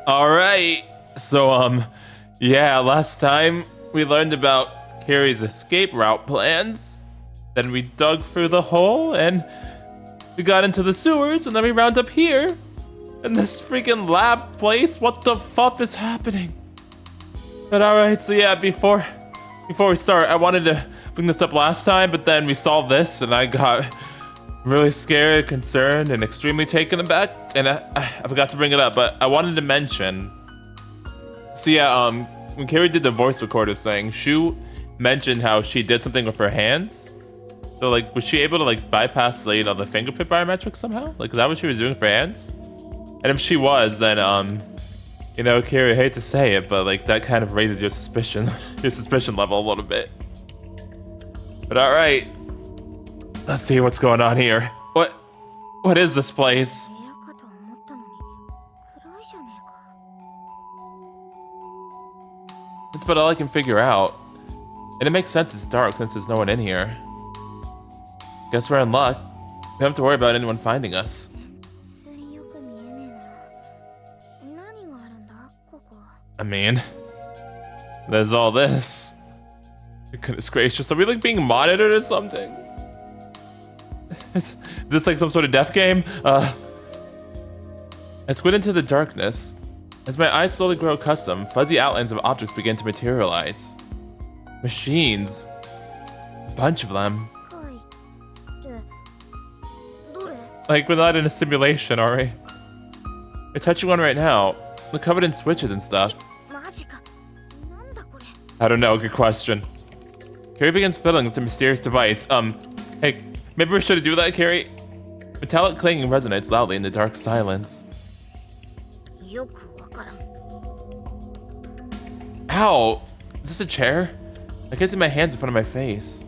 Alright, so, yeah, last time we learned about Kirie's escape route plans. Then we dug through the hole and we got into the sewers, and then we round up here in this freaking lab place. What the fuck is happening? But alright, so yeah, before we start, I wanted to bring this up last time, but then we solved this and I got really scared, concerned, and extremely taken aback, and I forgot to bring it up, but I wanted to mention. So yeah, when Kirie did the voice recorder thing, Shu mentioned how she did something with her hands. So like, was she able to like bypass the fingerprint biometrics somehow? Like, is that what she was doing for hands? And if she was, then you know, Kirie, I hate to say it, but like that kind of raises your suspicion level a little bit. But all right. Let's see what's going on here. What is this place? That's about all I can figure out. And it makes sense it's dark since there's no one in here. Guess we're in luck. We don't have to worry about anyone finding us. I mean, there's all this. Goodness gracious, are we like being monitored or something? Is this like some sort of death game? I squint into the darkness. As my eyes slowly grow accustomed, fuzzy outlines of objects begin to materialize. Machines. A bunch of them. Like, we're not in a simulation, are we? We're touching one right now. They're covered in switches and stuff. I don't know, good question. Kirie begins fiddling with the mysterious device. Hey, maybe we should do that, Kirie? Metallic clanging resonates loudly in the dark silence. Ow! Is this a chair? I can see my hands in front of my face.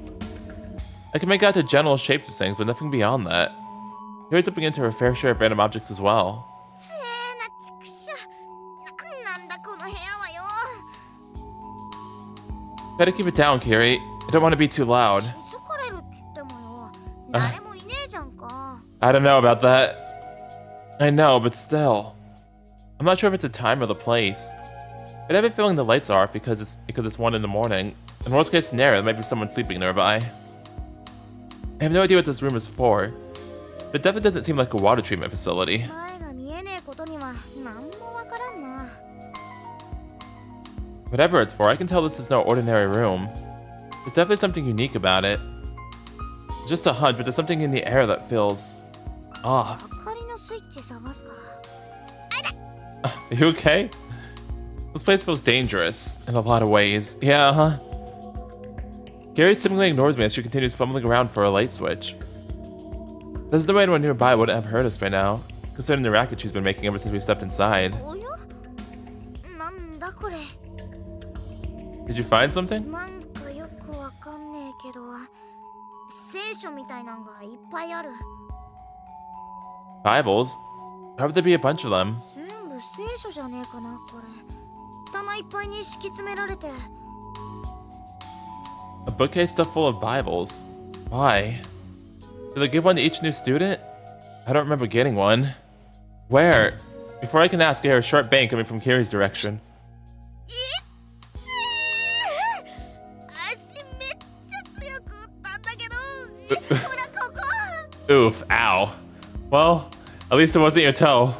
I can make out the general shapes of things, but nothing beyond that. Kirie's looking into her fair share of random objects as well. Try to keep it down, Kirie. I don't want to be too loud. I don't know about that. I know, but still. I'm not sure if it's the time or the place. But I have a feeling the lights are off because it's 1 in the morning. In worst case scenario, there might be someone sleeping nearby. I have no idea what this room is for. But it definitely doesn't seem like a water treatment facility. Whatever it's for, I can tell this is no ordinary room. There's definitely something unique about it. It's just a hunch, but there's something in the air that feels off. Are you okay? This place feels dangerous in a lot of ways. Yeah, huh? Kirie seemingly ignores me as she continues fumbling around for a light switch. There's no way anyone nearby would have heard us by now, considering the racket she's been making ever since we stepped inside. Did you find something? Bibles? How would there be a bunch of them? A bookcase stuffed full of Bibles. Why? Did they give one to each new student? I don't remember getting one. Where? Before I can ask, I hear a sharp bang coming from Kirie's direction. Oof, ow. Well, at least it wasn't your toe.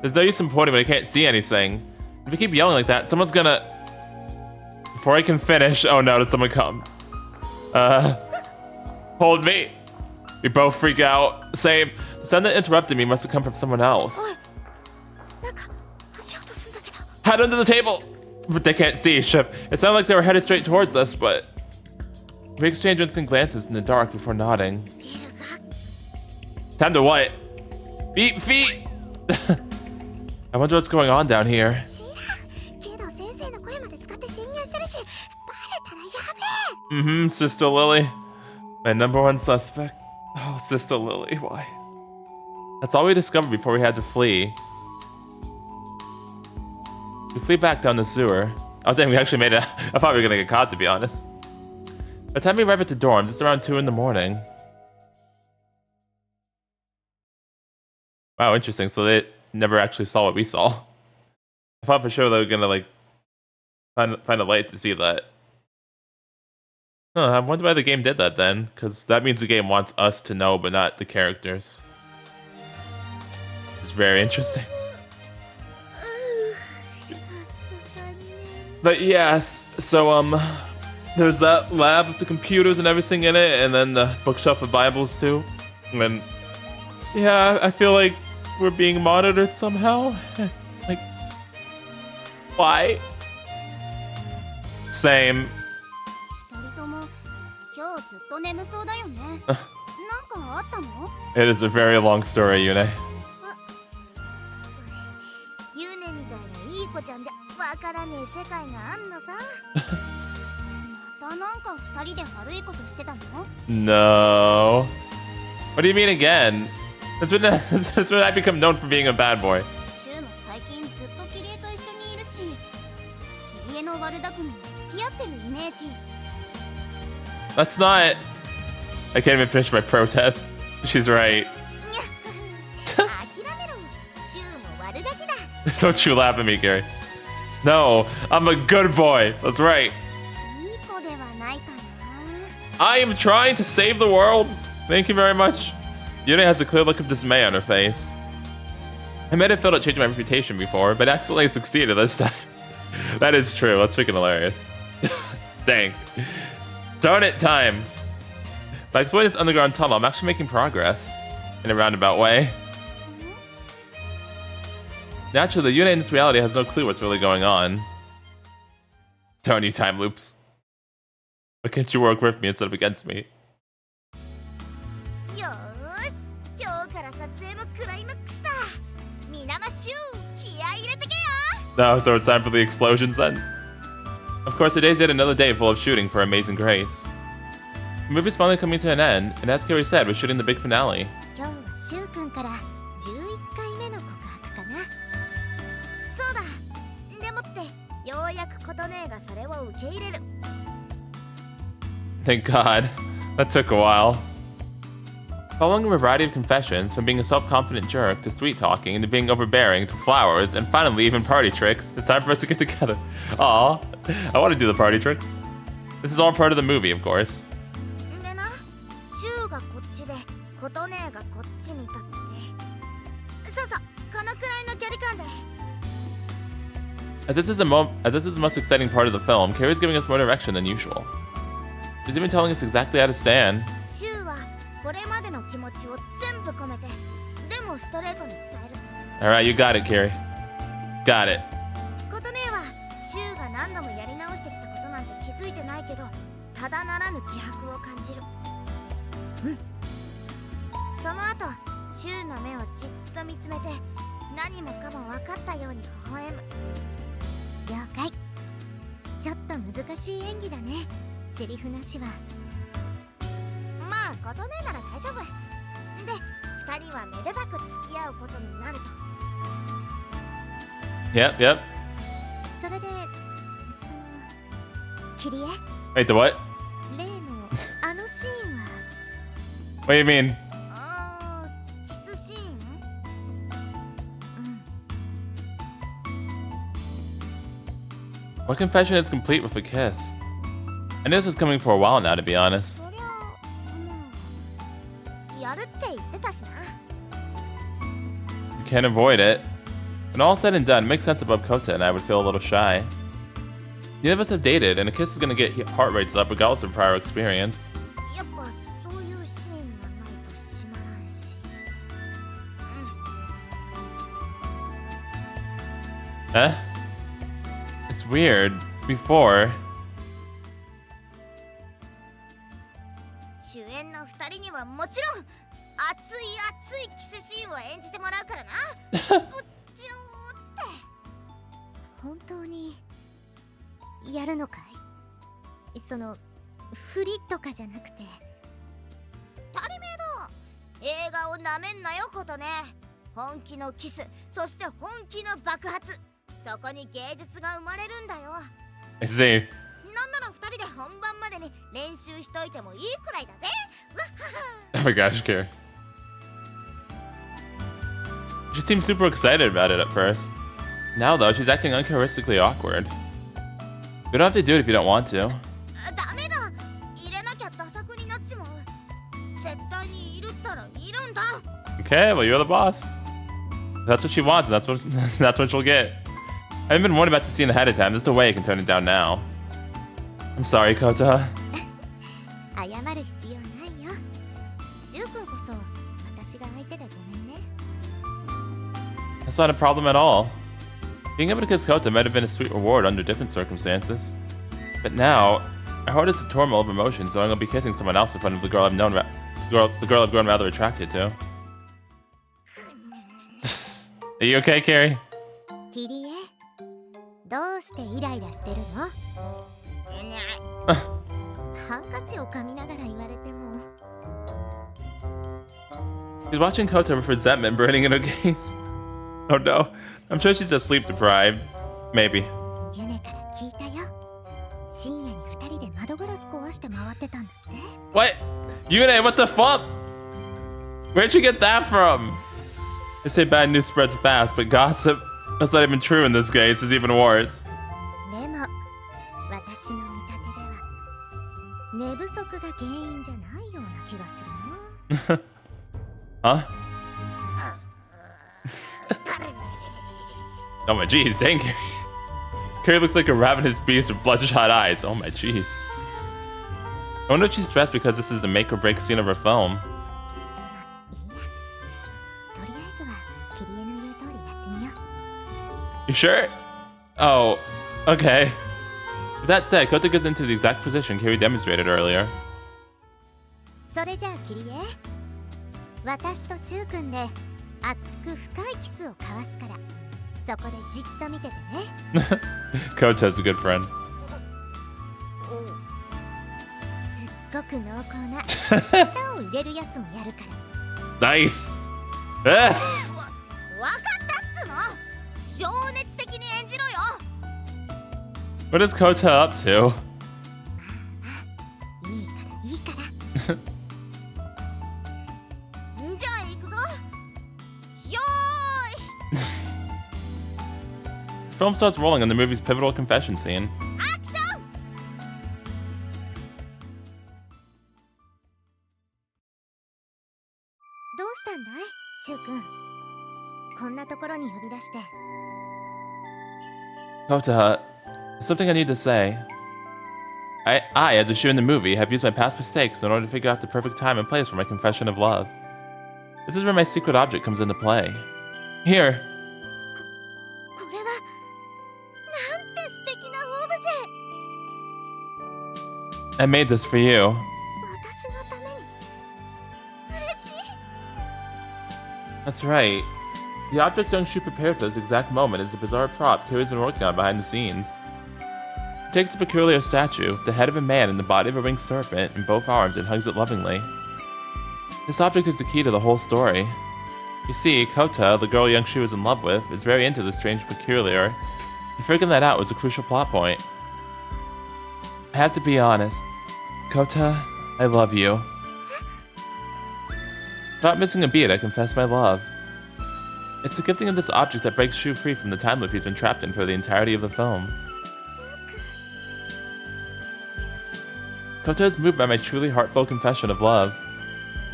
There's no use in pointing when I can't see anything. If you keep yelling like that, someone's gonna... Before I can finish... Oh no, did someone come? Hold me. We both freak out. Same. The sound that interrupted me must have come from someone else. Hide under the table! But they can't see, Ship. It sounded like they were headed straight towards us, but... We exchanged instant glances in the dark before nodding. Time to what? Beat feet! I wonder what's going on down here. Sister Lily. My #1 suspect. Oh, Sister Lily, why? That's all we discovered before we had to flee. We flee back down the sewer. Oh dang, we actually made it. I thought we were gonna get caught, to be honest. By the time we arrive at the dorms, it's around 2 in the morning. Wow, interesting. So they never actually saw what we saw. I thought for sure they were gonna like find a light to see that. Huh, I wonder why the game did that then, because that means the game wants us to know, but not the characters. It's very interesting. But yes, so there's that lab with the computers and everything in it, and then the bookshelf of Bibles too. And then, yeah, I feel like we're being monitored somehow. Like, why? Same. It is a very long story, Yune. No. What do you mean again? That's when I become known for being a bad boy. That's not... I can't even finish my protest. She's right. Don't you laugh at me, Kirie. No, I'm a good boy. That's right. I am trying to save the world. Thank you very much. Yune has a clear look of dismay on her face. I might have failed at changing my reputation before, but accidentally succeeded this time. That is true. That's freaking hilarious. Dang. Darn it, time. By exploring this underground tunnel, I'm actually making progress in a roundabout way. Naturally, Yune in this reality has no clue what's really going on. Darn you, time loops. Why can't you work with me instead of against me? No, so it's time for the explosions then? Of course, today's yet another day full of shooting for Amazing Grace. The movie's finally coming to an end, and as Kirie said, we're shooting the big finale. Thank God. That took a while. Following a variety of confessions, from being a self-confident jerk to sweet-talking to being overbearing to flowers and finally even party tricks, it's time for us to get together. Aw, I want to do the party tricks. This is all part of the movie, of course. As this is the most exciting part of the film, Kirie's giving us more direction than usual. She's even telling us exactly how to stand. Alright, you got it, Kirie. Got it. Yep. Wait, the what? What do you mean? What confession is complete with a kiss? I knew this was coming for a while now, to be honest. You can't avoid it. When all said and done, it makes sense that both Kota and I would feel a little shy. Neither of us have dated, and a kiss is gonna get heart rates up regardless of prior experience. Huh? It's weird. Before... I see. Oh my gosh, Kirie. She seemed super excited about it at first. Now, though, she's acting uncharacteristically awkward. You don't have to do it if you don't want to. Okay, well, you're the boss. That's what she wants, and that's what she'll get. I haven't been warned about the scene ahead of time. There's no way I can turn it down now. I'm sorry, Kota. That's not a problem at all. Being able to kiss Kota might have been a sweet reward under different circumstances. But now, my heart is a turmoil of emotions, so I'm gonna be kissing someone else in front of the girl I've grown rather attracted to. Are you okay, Kirie? Kirie, She's watching Kota with resentment burning in her gaze. Oh no, I'm sure she's just sleep deprived. Maybe. What? Yune, what the fuck? Where'd you get that from? They say bad news spreads fast, but gossip, that's not even true in this case, is even worse. Huh? Oh my jeez, dang Kirie. Kirie looks like a ravenous beast with bloodshot eyes. Oh my jeez. I wonder if she's stressed because this is a make or break scene of her film. You sure? Oh, okay. With that said, Kota goes into the exact position Kirie demonstrated earlier. Kota's a good friend. Nice. What is Kota up to? Film starts rolling on the movie's pivotal confession scene. Kota, there's something I need to say. I, as a Shu in the movie, have used my past mistakes in order to figure out the perfect time and place for my confession of love. This is where my secret object comes into play. Here. I made this for you. That's right. The object Young-Shu prepared for this exact moment is the bizarre prop Kirie's been working on behind the scenes. It takes a peculiar statue, the head of a man and the body of a winged serpent in both arms, and hugs it lovingly. This object is the key to the whole story. You see, Kota, the girl Young-Shu is in love with, is very into this strange peculiar, and figuring that out was a crucial plot point. I have to be honest. Kota, I love you. Without missing a beat, I confess my love. It's the gifting of this object that breaks Shu free from the time loop he's been trapped in for the entirety of the film. Kota is moved by my truly heartfelt confession of love.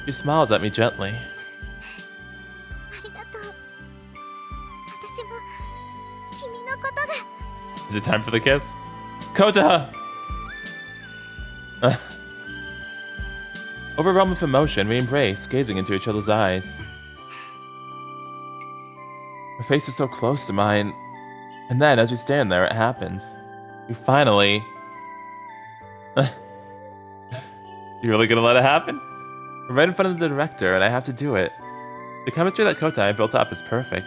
She smiles at me gently. Is it time for the kiss? Kota! Overwhelmed with emotion, we embrace, gazing into each other's eyes. Her face is so close to mine, and then, as we stand there, it happens. We finally... You really gonna let it happen? We're right in front of the director, and I have to do it. The chemistry that Kota and I built up is perfect.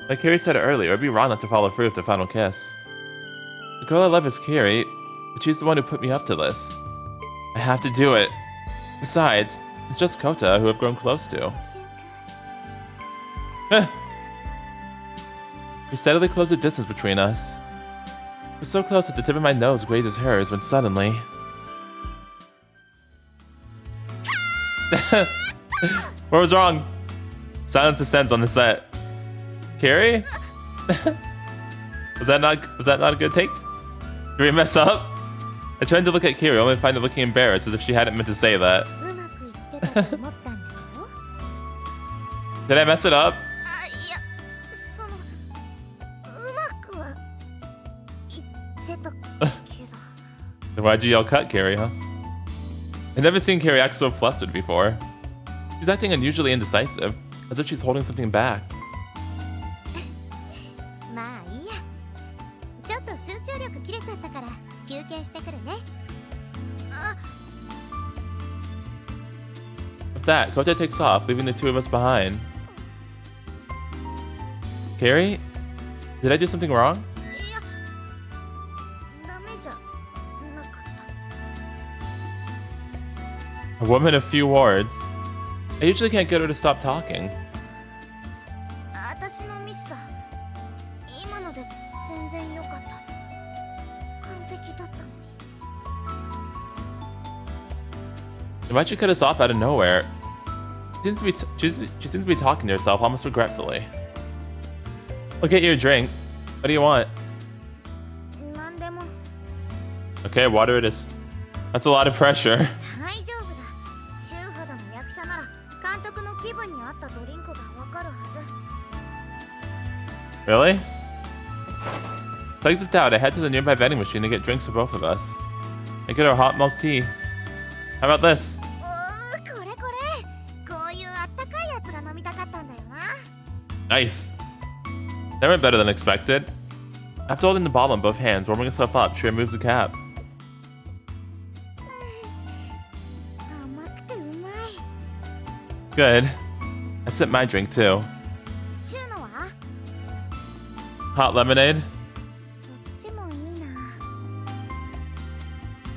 Like Kirie said earlier, it'd be wrong not to follow through with the final kiss. The girl I love is Kirie, but she's the one who put me up to this. I have to do it. Besides, it's just Kota who I've grown close to. We steadily close the distance between us. We're so close that the tip of my nose grazes hers when suddenly... What was wrong? Silence descends on the set. Kirie? Was that not a good take? Did we mess up? I tried to look at Kirie, only to find her looking embarrassed, as if she hadn't meant to say that. Did I mess it up? Then why'd you yell cut, Kirie, huh? I've never seen Kirie act so flustered before. She's acting unusually indecisive, as if she's holding something back. With that, Kote takes off, leaving the two of us behind. Kirie? Did I do something wrong? A woman of few words. I usually can't get her to stop talking. Why'd she cut us off out of nowhere? She seems to be talking to herself almost regretfully. I'll get you a drink. What do you want? Okay, water it is. That's a lot of pressure. Really? Plagued with doubt, I head to the nearby vending machine to get drinks for both of us. I get our hot milk tea. How about this? Nice. That went better than expected. After holding the bottle in both hands, warming herself up, Shiravune moves the cap. Good. I sipped my drink too. Hot lemonade?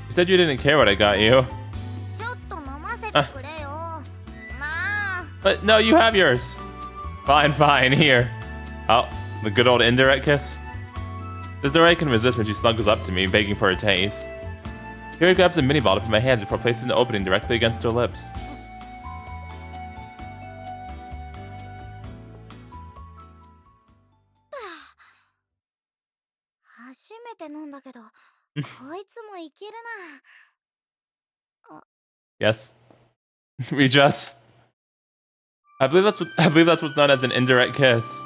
You said you didn't care what I got you. But no, you have yours. Fine, fine, here. Oh, the good old indirect kiss. There's no way I can resist when she snuggles up to me, begging for a taste. Kirie grabs a mini bottle from my hands before placing the opening directly against her lips. Yes. I believe that's what's known as an indirect kiss.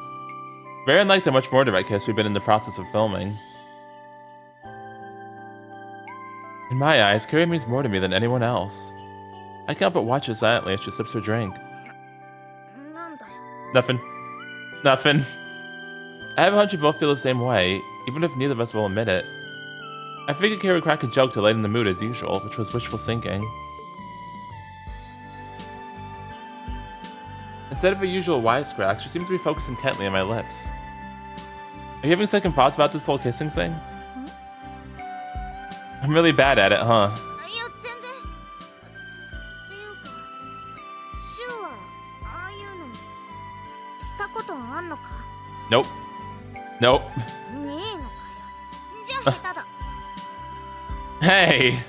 Very unlike the much more direct kiss we've been in the process of filming. In my eyes, Kirie means more to me than anyone else. I can't but watch her silently as she sips her drink. Nothing. Nothing. I have a hunch we both feel the same way, even if neither of us will admit it. I figured Kirie would crack a joke to lighten the mood as usual, which was wishful thinking. Instead of a usual wisecrack, she seemed to be focused intently on my lips. Are you having second thoughts about this whole kissing thing? I'm really bad at it, huh? Nope. Nope. Hey!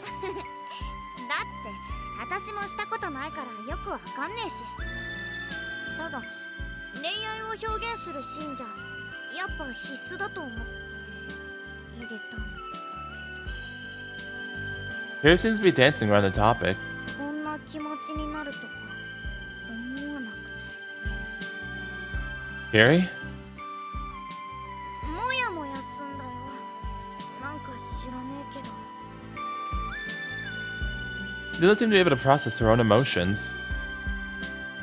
Kirie seems to be dancing around the topic. Kirie? She doesn't seem to be able to process her own emotions.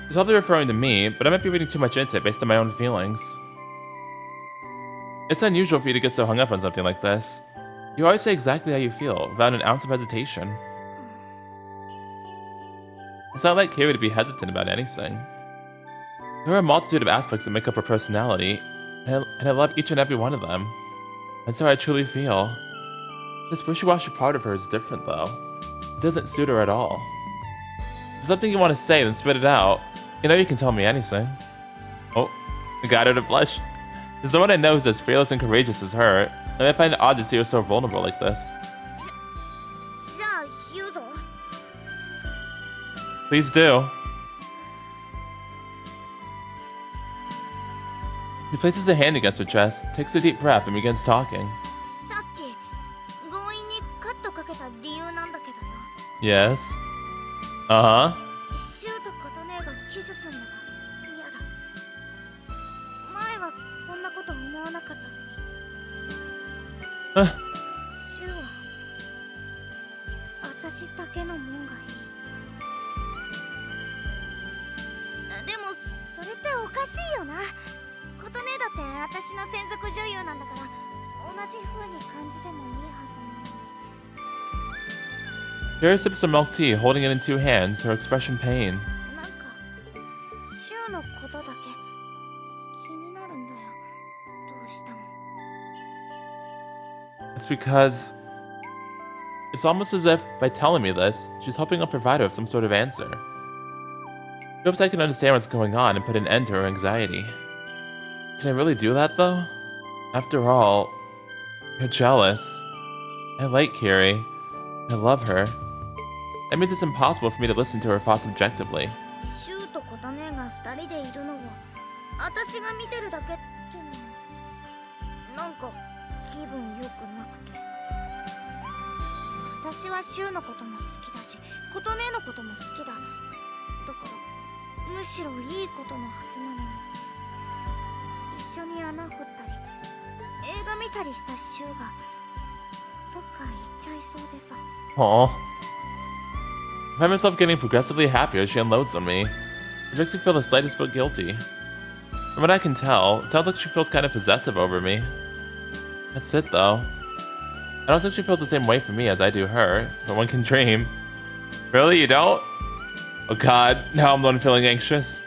She's probably referring to me, but I might be reading too much into it based on my own feelings. It's unusual for you to get so hung up on something like this. You always say exactly how you feel, without an ounce of hesitation. It's not like Kirie to be hesitant about anything. There are a multitude of aspects that make up her personality, and I love each and every one of them. That's how I truly feel. This wishy-washy part of her is different, though. It doesn't suit her at all. If there's something you want to say, then spit it out. You know you can tell me anything. Oh, I got her to blush. There's no one I know who's as fearless and courageous as her, and I find it odd to see her so vulnerable like this. Please do. He places a hand against her chest, takes a deep breath, and begins talking. さっき強引にカットかけた理由なんだけどよ。 Yes. Uh-huh. シュウと琴音がキスするのが嫌だ。前はこんなこと思わなかったのに。シュウは私だけのもんがいい。でもそれっておかしいよな。琴音だって私の専属女優なんだから同じ風に感じてもいいはずなのに。 Kirie sips some milk tea, holding it in two hands, her expression pain. なんかシュウのことだけ気になるんだよ。どうしても。 It's because it's almost as if by telling me this, she's hoping I'll provide her with some sort of answer. She hopes I can understand what's going on and put an end to her anxiety. Can I really do that though? After all, you're jealous. I like Kirie. I love her. That means it's impossible for me to listen to her thoughts objectively. シュウと琴音が2人でいるのを私が見てるだけってのなんか気分良くなくて。私はシュウのことも好きだし琴音のことも好きだ。だからむしろいいことのはずなのに。一緒に穴掘ったり映画見たりしたシュウがどっか行っちゃいそうでさ。 Aww. I find myself getting progressively happier as she unloads on me. It makes me feel the slightest bit guilty. From what I can tell, it sounds like she feels kind of possessive over me. That's it though. I don't think she feels the same way for me as I do her, but one can dream. Really, you don't? Oh god, now I'm the one feeling anxious.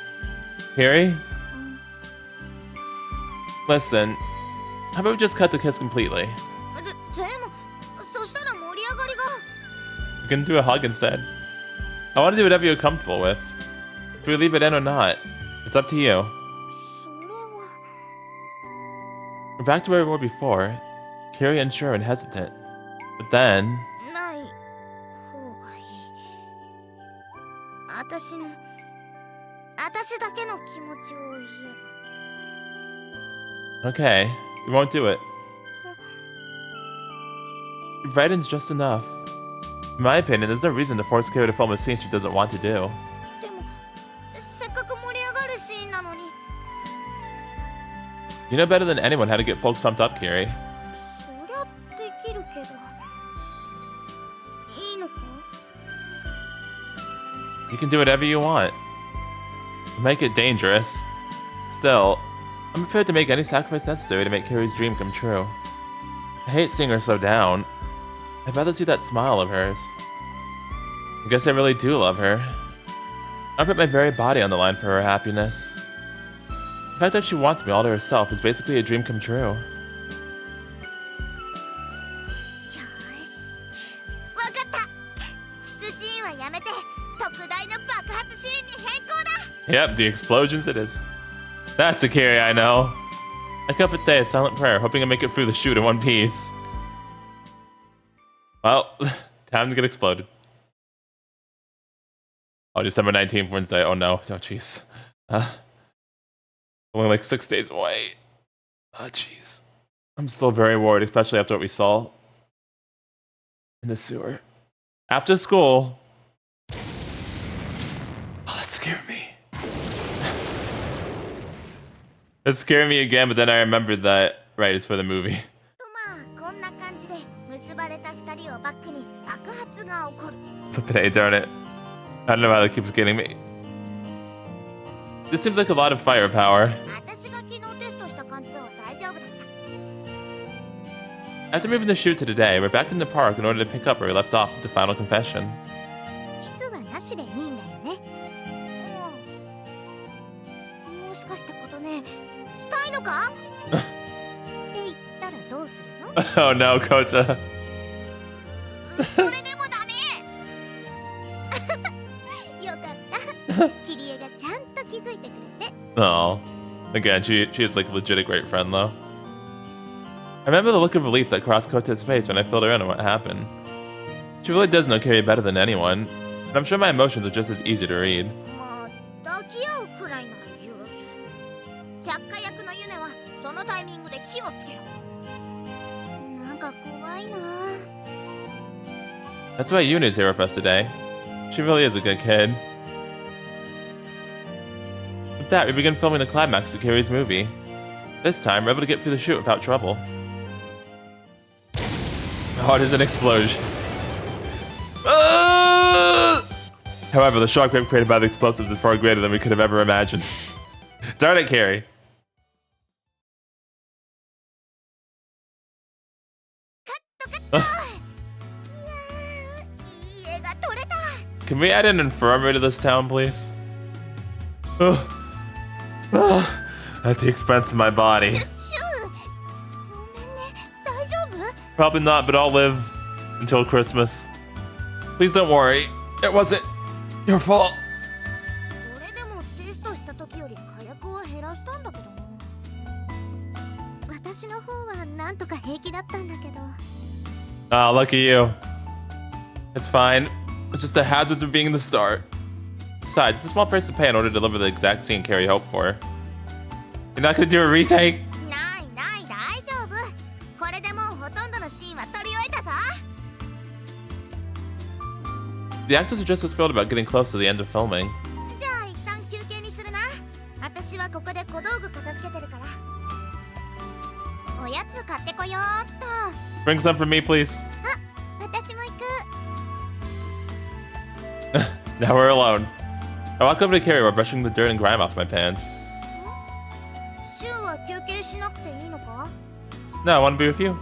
Kirie? Listen, how about we just cut the kiss completely? でもそしたら盛り上がりが。 We can do a hug instead. I want to do whatever you're comfortable with. Do we leave it in or not? It's up to you. それは We're back to where we were before. Kirie unsure and hesitant. But then... ない方がいい。私だけの気持ちを言えば。 Okay, we won't do it. Writing's just enough. In my opinion, there's no reason to force Kirie to film a scene she doesn't want to do. でもせっかく盛り上がるシーンなのに。 You know better than anyone how to get folks pumped up, Kirie. そりゃできるけどいいのか。 You can do whatever you want. You might get dangerous. Still, I'm prepared to make any sacrifice necessary to make Kirie's dream come true. I hate seeing her so down. I'd rather see that smile of hers. I guess I really do love her. I put my very body on the line for her happiness. The fact that she wants me all to herself is basically a dream come true. よしわかった。キスシーンはやめて特大の爆発シーンに変更だ。 Yep, the explosions it is. That's the Kirie I know. I can up and say a silent prayer, hoping I make it through the shoot in one piece. Well, time to get exploded. Oh, December 19th, Wednesday. Oh no. Oh, jeez. Only like 6 days away. Oh, jeez. I'm still very worried, especially after what we saw in the sewer. After school. Oh, that scared me. It scared me again, but then I remembered that, right, it's for the movie. とまあこんな感じで結ばれた2人をバックに爆発が起こる。 Hey, darn it. I don't know how that keeps getting me. This seems like a lot of firepower. 私が昨日テストした感じでは大丈夫だった。 After moving the shoot to today, we're back in the park in order to pick up where we left off with the final confession. キスはなしでいいんだよね。もしかしてことね、したいのか？って言ったらどうするの？ Oh no, Kota. それでもダメ。よかった。キリエがちゃんと気づいてくれて。 Oh. Again, she is like legit a great friend though. I remember the look of relief that crossed Kota's face when I filled her in on what happened. She really does know Kirie better than anyone, and I'm sure my emotions are just as easy to read. まあ抱き合うくらいなら許す。着火役のユネはで火をつけろ。なんか怖いな。 That's why Yuna's here with us today. She really is a good kid. With that, we begin filming the climax to Kirie's movie. This time, we're able to get through the shoot without trouble. Oh, there's an explosion. However, the shockwave created by the explosives is far greater than we could have ever imagined. Darn it, Kirie. Can we add an infirmary to this town, please? At the expense of my body. Probably not, but I'll live until Christmas. Please don't worry. It wasn't your fault. Ah, lucky you. It's fine. It's just the hazards of being the start. Besides, it's a small price to pay in order to deliver the exact scene Kirie hoped for. You're not gonna do a retake? The actors are just as thrilled about getting close to the end of filming. Bring some for me, please. Now we're alone. I walk over to Kirie while brushing the dirt and grime off my pants. No, I want to be with you.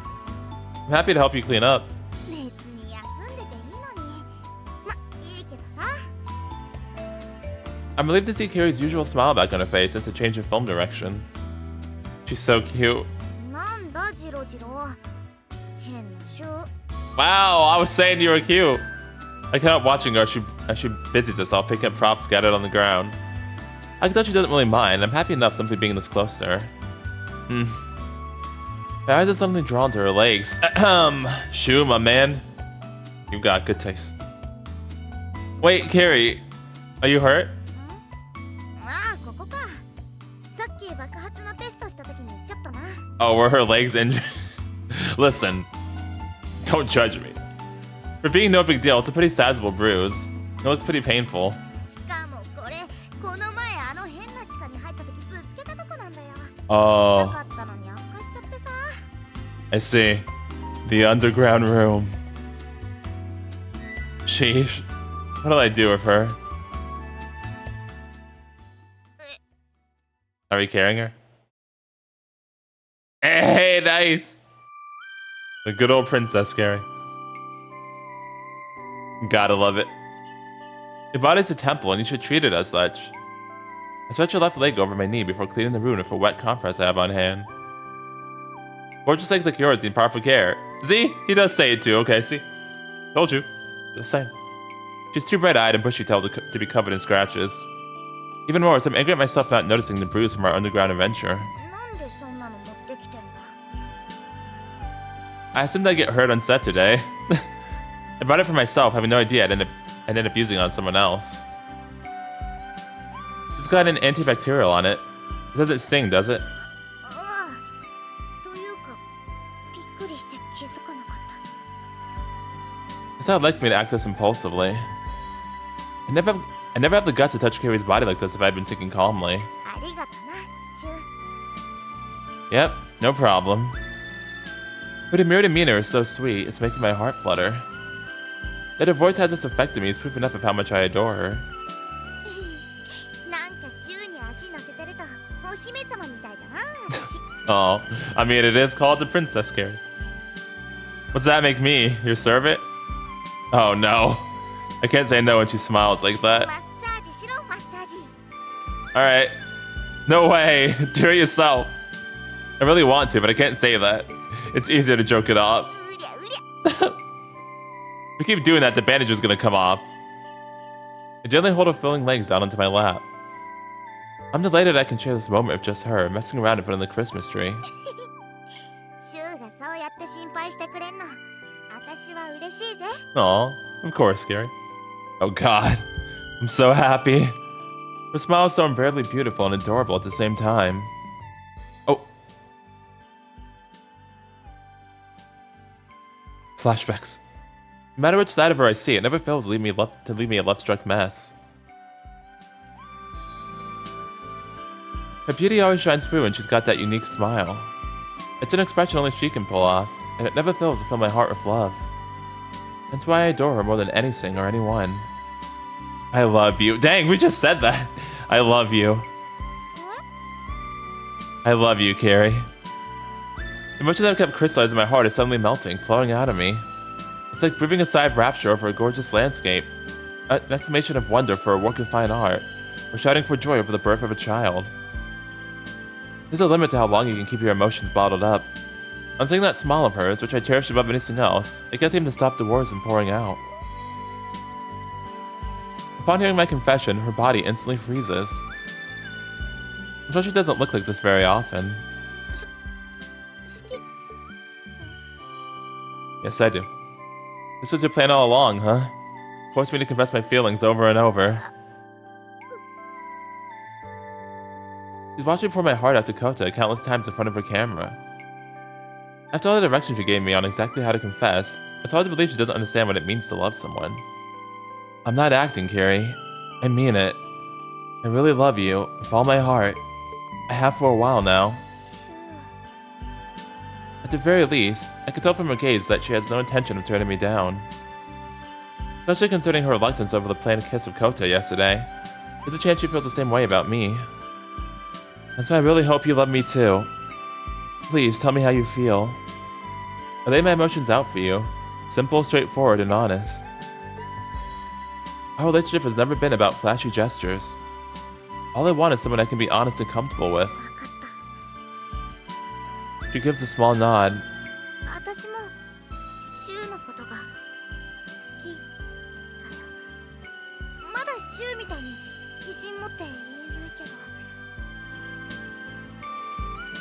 I'm happy to help you clean up. I'm relieved to see Kirie's usual smile back on her face since the change of film direction. She's so cute. Wow, I was saying you were cute. I kept up watching her as she busies herself picking up props scattered on the ground. I can tell she doesn't really mind. I'm happy enough simply being this close to her. My eyes are suddenly drawn to her legs. Shoo, my man. You've got good taste. Wait, Kirie. Are you hurt? Oh, were her legs injured? Listen, don't judge me. For being no big deal, it's a pretty sizable bruise. It looks pretty painful. Oh. I see. The underground room. Sheesh. What did I do with her? Are we carrying her? Hey, nice! The good old princess, Kirie. Gotta love it. Your body's a temple and you should treat it as such. I stretch your left leg over my knee before cleaning the wound with a wet compress I have on hand. Gorgeous legs like yours need powerful care. See? He does say it too, okay, see? Told you. Just saying. She's too bright-eyed and bushy-tailed to be covered in scratches. Even more, I'm angry at myself not noticing the bruise from our underground adventure. I assumed I'd get hurt on set today. I bought it for myself, having no idea I'd end up using it on someone else. It's got an antibacterial on it. It doesn't sting, does it? It's not like me to act this impulsively. I never have the guts to touch Kirie's body like this if I had been sitting calmly. Yep, no problem. But her mere demeanor is so sweet, it's making my heart flutter. That her voice has this effect on me is proof enough of how much I adore her. Oh, I mean, it is called the Princess Kirie. What's that make me? Your servant? Oh no. I can't say no when she smiles like that. Alright. No way. Do it yourself. I really want to, but I can't say that. It's easier to joke it off. If we keep doing that, the bandage is gonna come off. I gently hold her flowing legs down onto my lap. I'm delighted I can share this moment with just her, messing around in front of the Christmas tree. Aw, of course, Kirie. Oh god, I'm so happy. Her smile is so unbearably beautiful and adorable at the same time. Oh. Flashbacks. No matter which side of her I see, it never fails to leave me a left-struck mess. Her beauty always shines through and she's got that unique smile. It's an expression only she can pull off, and it never fails to fill my heart with love. That's why I adore her more than anything or anyone. I love you. Dang, we just said that. I love you. I love you, Kirie. The emotion that I've kept crystallized in my heart is suddenly melting, flowing out of me. It's like breathing a sigh of rapture over a gorgeous landscape, an exclamation of wonder for a work of fine art, or shouting for joy over the birth of a child. There's a limit to how long you can keep your emotions bottled up. On seeing that smile of hers, which I cherish above anything else, it can't seem to stop the words from pouring out. Upon hearing my confession, her body instantly freezes. I'm sure she doesn't look like this very often. Yes, I do. This was your plan all along, huh? Force me to confess my feelings over and over. She's watched me pour my heart out to Kota countless times in front of her camera. After all the directions she gave me on exactly how to confess, it's hard to believe she doesn't understand what it means to love someone. I'm not acting, Kirie. I mean it. I really love you, with all my heart. I have for a while now. At the very least, I can tell from her gaze that she has no intention of turning me down. Especially considering her reluctance over the planned kiss of Kota yesterday. There's a chance she feels the same way about me. That's why I really hope you love me too. Please, tell me how you feel. I lay my emotions out for you. Simple, straightforward, and honest. Our relationship has never been about flashy gestures. All I want is someone I can be honest and comfortable with. She gives a small nod.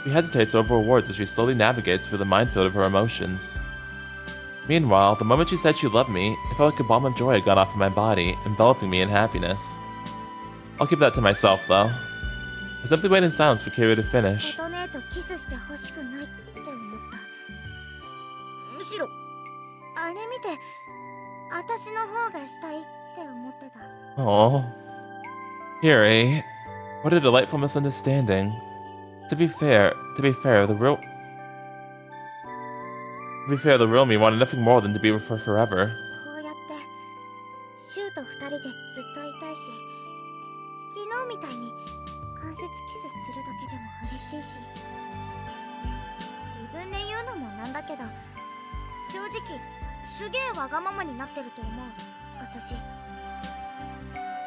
She hesitates over her words as she slowly navigates through the minefield of her emotions. Meanwhile, the moment she said she loved me, it felt like a bomb of joy had gone off in my body, enveloping me in happiness. I'll keep that to myself, though. I simply wait in silence for Kirie to finish. Oh, Kirie, what a delightful misunderstanding. To be fair, the real me wanted nothing more than to be with her forever.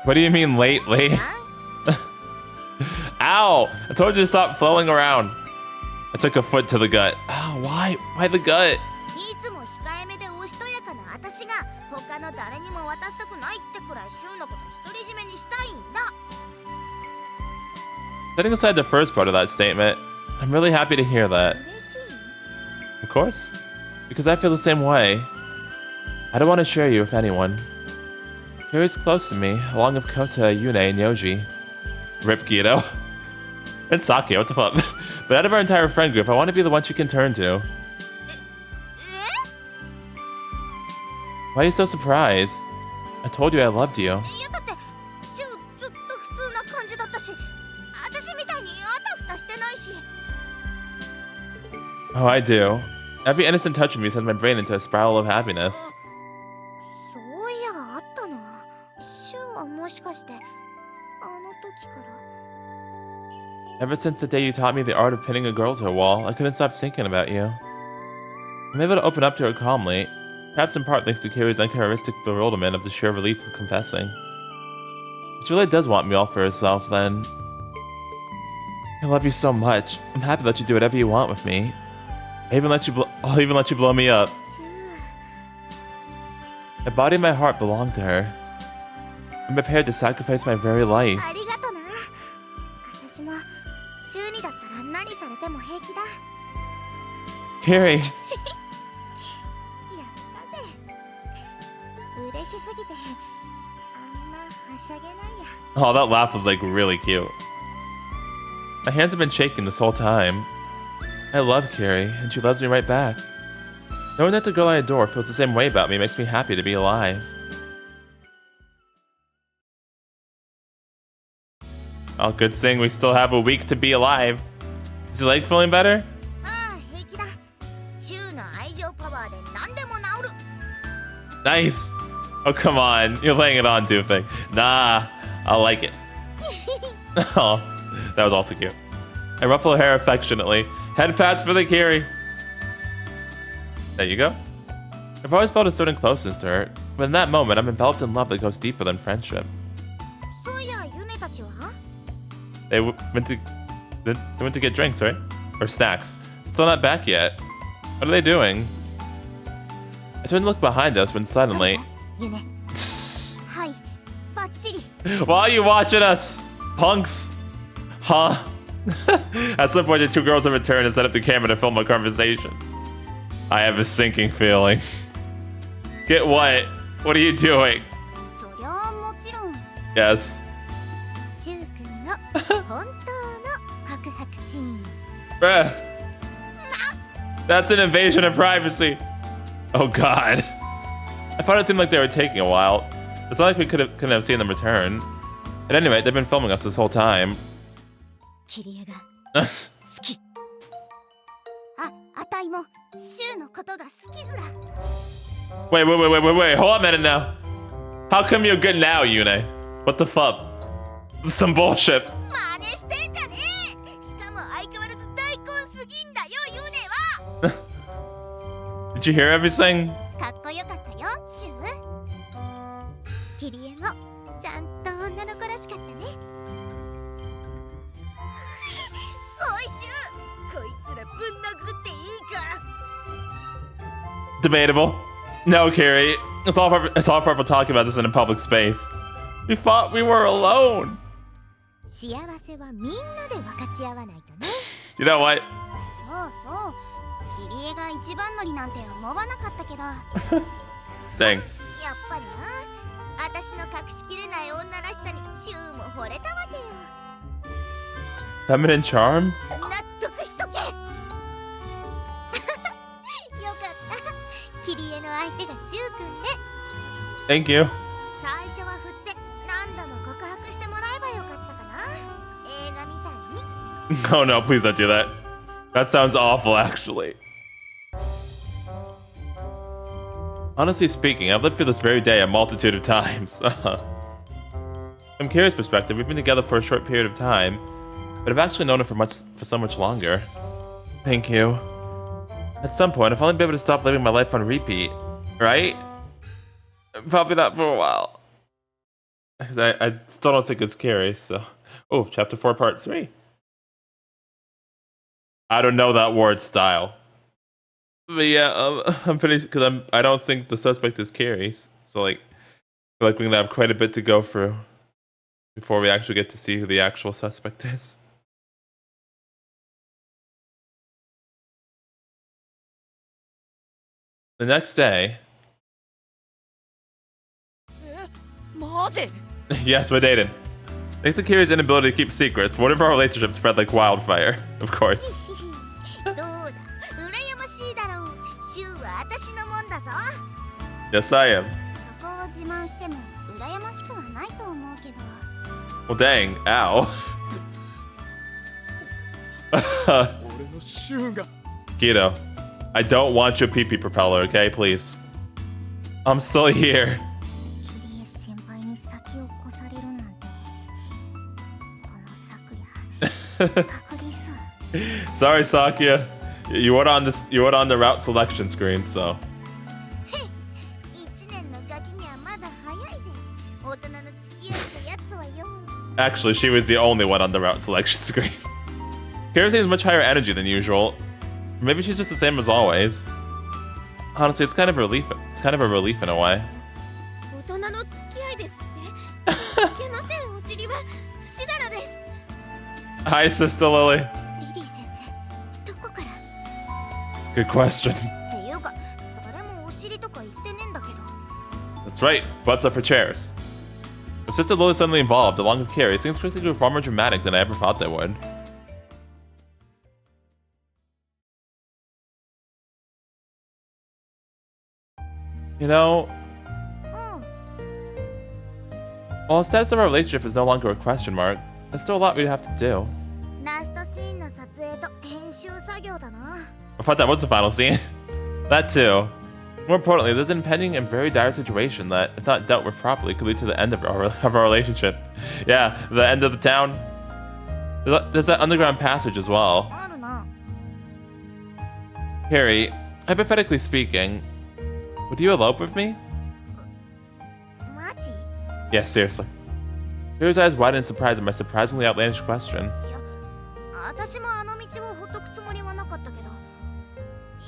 What do you mean lately? Ow! I told you to stop flailing around. I took a foot to the gut. Ow, why? Why the gut? Setting aside the first part of that statement, I'm really happy to hear that. Of course. Because I feel the same way. I don't want to share you with anyone. Kirie's close to me, along with Kota, Yune, and Yoji. Rip Gito. And Saki, what the fuck? But out of our entire friend group, I want to be the one she can turn to. Why are you so surprised? I told you I loved you. Oh, I do. Every innocent touch of me sends my brain into a spiral of happiness. Ever since the day you taught me the art of pinning a girl to a wall, I couldn't stop thinking about you. I'm able to open up to her calmly, perhaps in part thanks to Kirie's uncharacteristic bewilderment of the sheer relief of confessing. She really does want me all for herself, then. I love you so much. I'm happy to let you do whatever you want with me. I'll even let you blow me up. My body and my heart belong to her. I'm prepared to sacrifice my very life. Kirie. Oh, that laugh was like really cute. My hands have been shaking this whole time. I love Kirie, and she loves me right back. Knowing that the girl I adore feels the same way about me makes me happy to be alive. Oh, good thing we still have a week to be alive. Is your leg feeling better? Nice. Oh, come on. You're laying it on, Doofing. Nah, I like it. Oh, that was also cute. I ruffle her hair affectionately. Head pats for the Kirie. There you go. I've always felt a certain closeness to her, but in that moment, I'm enveloped in love that goes deeper than friendship. They went to get drinks, right? Or snacks. Still not back yet. What are they doing? I turned to look behind us when suddenly... Why are you watching us, punks? Huh? At some point, the two girls have returned and set up the camera to film a conversation. I have a sinking feeling. Get what? What are you doing? Yes. Bruh. That's an invasion of privacy. Oh god. I thought it seemed like they were taking a while. It's not like we couldn't have seen them return. At any rate, they've been filming us this whole time. Wait, hold on a minute now. How come you're good now, Yune? What the fuck? Some bullshit. Did you hear everything? Debatable. No, Kirie. It's all part for talking about this in a public space. We thought we were alone. You know what? Dang. Feminine charm? Thank you. Oh no, please don't do that. That sounds awful, actually. Honestly speaking, I've lived through this very day a multitude of times. From Kirie's perspective, we've been together for a short period of time, but I've actually known her for so much longer. Thank you. At some point, I'll finally be able to stop living my life on repeat, right? Probably not for a while. Because I still don't think it's Kirie, so... Oh, chapter 4, part 3. I don't know that word style. But yeah, I'm finished because I don't think the suspect is Kirie. So like, I feel like we're gonna have quite a bit to go through before we actually get to see who the actual suspect is. The next day. Yes, we're dating. Thanks to Kirie's inability to keep secrets, one of our relationships spread like wildfire. Of course. Yes, I am. Well, dang. Ow. Guido, I don't want your pee-pee propeller, okay? Please. I'm still here. Sorry, Sakuya. You weren't on the route selection screen, so. Actually, she was the only one on the route selection screen. Kirie seems much higher energy than usual. Maybe she's just the same as always. Honestly, it's kind of a relief. It's kind of a relief in a way. Hi, Sister Lily. Good question. That's right. Butts up for chairs. If Sister Lily suddenly involved, along with Kirie, things quickly grew far more dramatic than I ever thought they would. You know, うん。 while the status of our relationship is no longer a question mark, there's still a lot we'd have to do. ラストシーンの撮影と編集作業だな。 I thought that was the final scene. That too. More importantly, there's an impending and very dire situation that, if not dealt with properly, could lead to the end of our relationship. Yeah, the end of the town. There's that underground passage as well. あるな。 Kirie, hypothetically speaking, would you elope with me? マジ？ Yeah, seriously. Kirie's eyes widened in surprise at my surprisingly outlandish question. いや、私もあの道をほっとくつもりはなかったけど、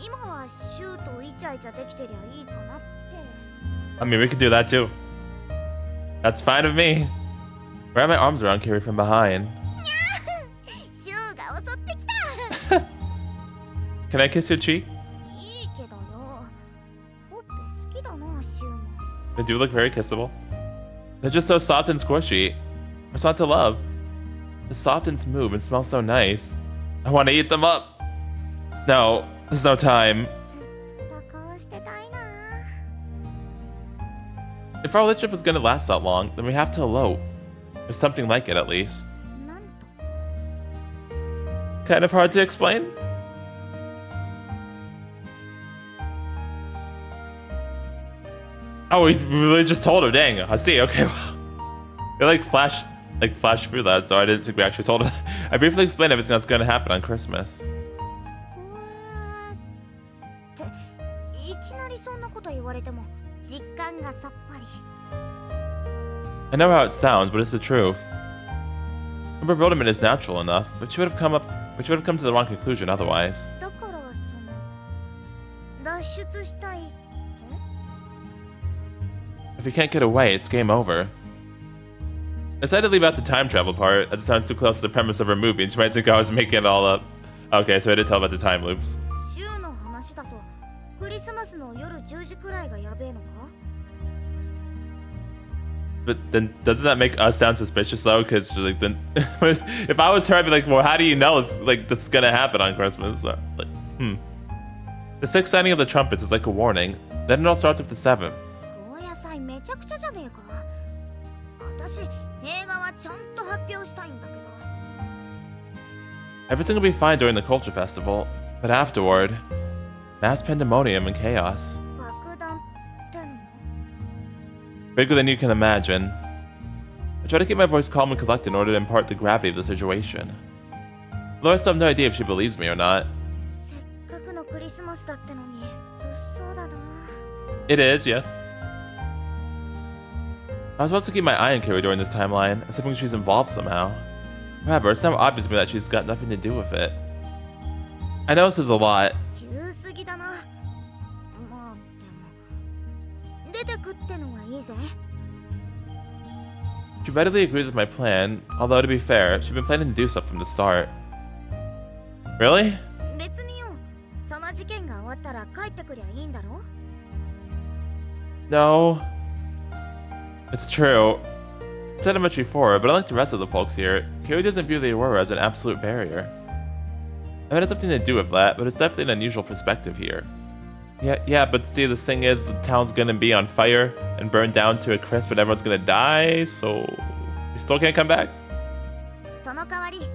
今はシューとイチャイチャできてりゃいいかなって。 I mean, we could do that too. That's fine with me. Grab my arms around Kirie from behind. シューが襲ってきた。 Can I kiss your cheek? いいけどよ。ほっぺ好きだな、シューも。 They do look very kissable. They're just so soft and squishy. What's not to love? They're soft and smooth and smell so nice. I want to eat them up. No, there's no time. ずっとこうしてたいな。 If our relationship is gonna last that long, then we have to elope. Or something like it, at least. なんと。 Kind of hard to explain. Oh, we really just told her. Dang, I see. Okay, well, it like flashed through that, so I didn't think we actually told her. I briefly explained everything that's going to happen on Christmas. ほえっていきなりそんなこと言われても実感がさっぱり。 I know how it sounds, but it's the truth. Her bewilderment is natural enough, but she would have come to the wrong conclusion otherwise. だから脱出したいって？ If we can't get away, it's game over. I decided to leave out the time travel part, as it sounds too close to the premise of her movie, and she might think I was making it all up. Okay, so I did tell about the time loops. シューの話だとクリスマスの夜10時くらいがやべえのか？ But then, doesn't that make us sound suspicious though? Because like, then, if I was her, I'd be like, well, how do you know it's like this is gonna happen on Christmas? So, like, The sixth sounding of the trumpets is like a warning. Then it all starts with the seventh. 高野菜めちゃくちゃじゃねえか。私映画はちゃんと発表したいんだけど。 Everything will be fine during the culture festival, but afterward, mass pandemonium and chaos. 爆弾ってのも？ Bigger than you can imagine. I try to keep my voice calm and collected in order to impart the gravity of the situation. Although I still have no idea if she believes me or not. せっかくのクリスマスだってのに物騒だな。 It is, yes. I was supposed to keep my eye on Kirie during this timeline, assuming she's involved somehow. However, it's now obvious to me that she's got nothing to do with it. I know this is a lot. 急すぎだな。まあでも出てくってのはいいぜ。 She readily agrees with my plan, although to be fair, she'd been planning to do so from the start. Really? 別によ、その事件が終わったら帰ってくりゃいいんだろ？ No. It's true. I said it much before, but unlike the rest of the folks here, Kirie doesn't view the Aurora as an absolute barrier. I mean, it has something to do with that, but it's definitely an unusual perspective here. Yeah, but see, the thing is, the town's gonna be on fire and burned down to a crisp, and everyone's gonna die, so you still can't come back? その代わり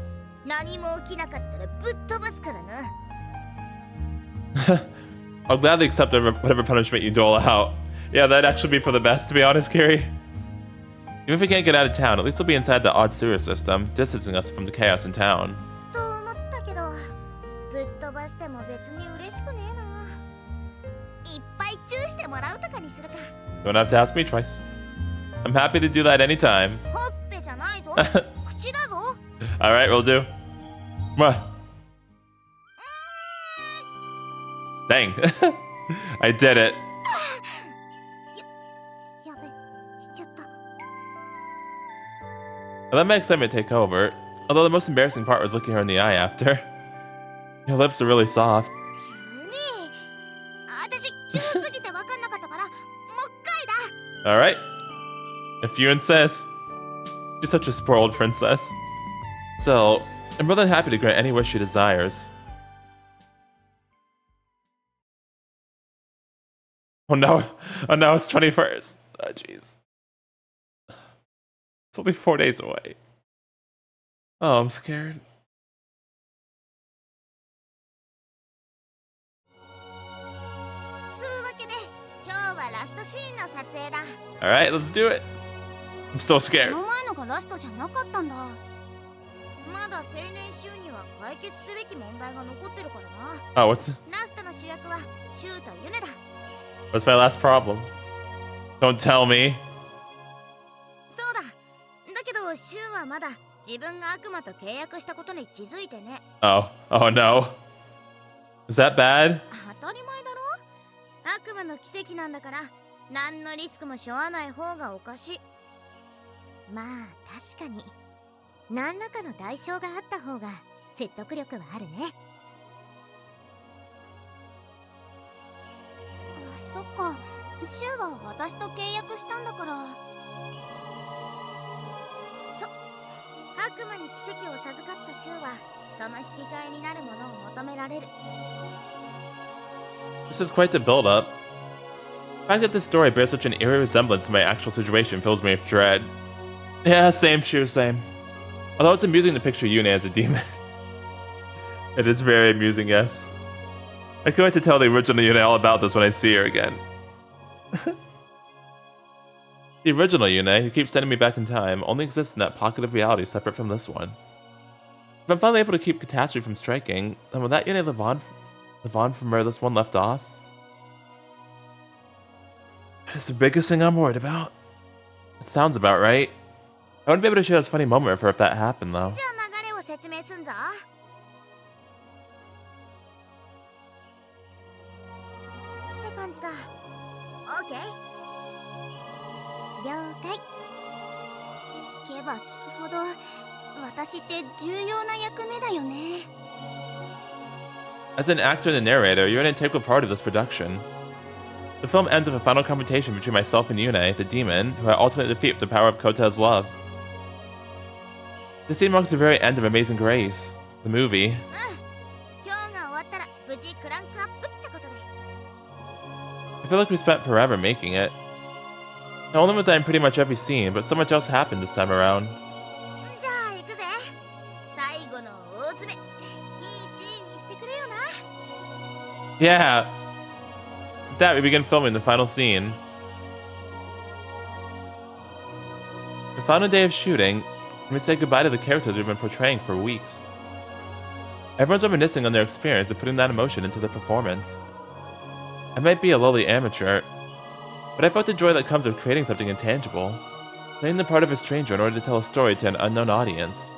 何も起きなかったらぶっ飛ばすからな。 I'll gladly accept whatever punishment you dole out. Yeah, that'd actually be for the best, to be honest, Kirie. Even if we can't get out of town, at least we'll be inside the odd sewer system, distancing us from the chaos in town. と思ったけど、ぶっ飛ばしても別に嬉しくねえな。いっぱいチューしてもらうとかにするか。 Don't have to ask me twice. I'm happy to do that anytime. ほっぺじゃないぞ。口だぞ。 Alright, we'll do. Mwah. Dang. I did it. やべ、しちゃった。 I let my excitement take over, although the most embarrassing part was looking her in the eye after. Your lips are really soft. 急に。私急すぎてわかんなかったからもう一回だ。 Alright. If you insist. She's such a spoiled princess. So, I'm more than happy to grant any wish she desires. Oh no. Oh no, it's 21st. Oh jeez. It's only 4 days away. Oh, I'm scared. Alright, let's do it. I'm still scared. Oh, what's my last problem? Don't tell me. Oh no. Is that bad? 悪魔の奇跡なんだから何のリスクも背負わない方がおかしい。まあ確かに何らかの代償があった方が説得力はあるね。あ、そっか。シュウは私と契約したんだから。悪魔に奇跡を授かったシュウはその引き換えになるものを求められる。This is quite the build-up. The fact that this story bears such an eerie resemblance to my actual situation fills me with dread. Yeah, same, Shu, same. Although it's amusing to picture Yune as a demon. It is very amusing, yes. I can't wait to tell the original Yune all about this when I see her again. The original Yune, who keeps sending me back in time, only exists in that pocket of reality separate from this one. If I'm finally able to keep catastrophe from striking, then will that Yune live on from where this one left off? It's the biggest thing I'm worried about. It sounds about right. I wouldn't be able to share this funny moment with her if that happened, though. As an actor and a narrator, you're an integral part of this production. The film ends with a final confrontation between myself and Yune, the demon, who I ultimately defeat with the power of Kota's love. This scene marks the very end of Amazing Grace, the movie. I feel like we spent forever making it. Not only was I in pretty much every scene, but so much else happened this time around. Yeah! With that, we begin filming the final scene. The final day of shooting, and we say goodbye to the characters we've been portraying for weeks. Everyone's reminiscing on their experience and putting that emotion into their performance. I might be a lowly amateur, but I felt the joy that comes with creating something intangible, playing the part of a stranger in order to tell a story to an unknown audience.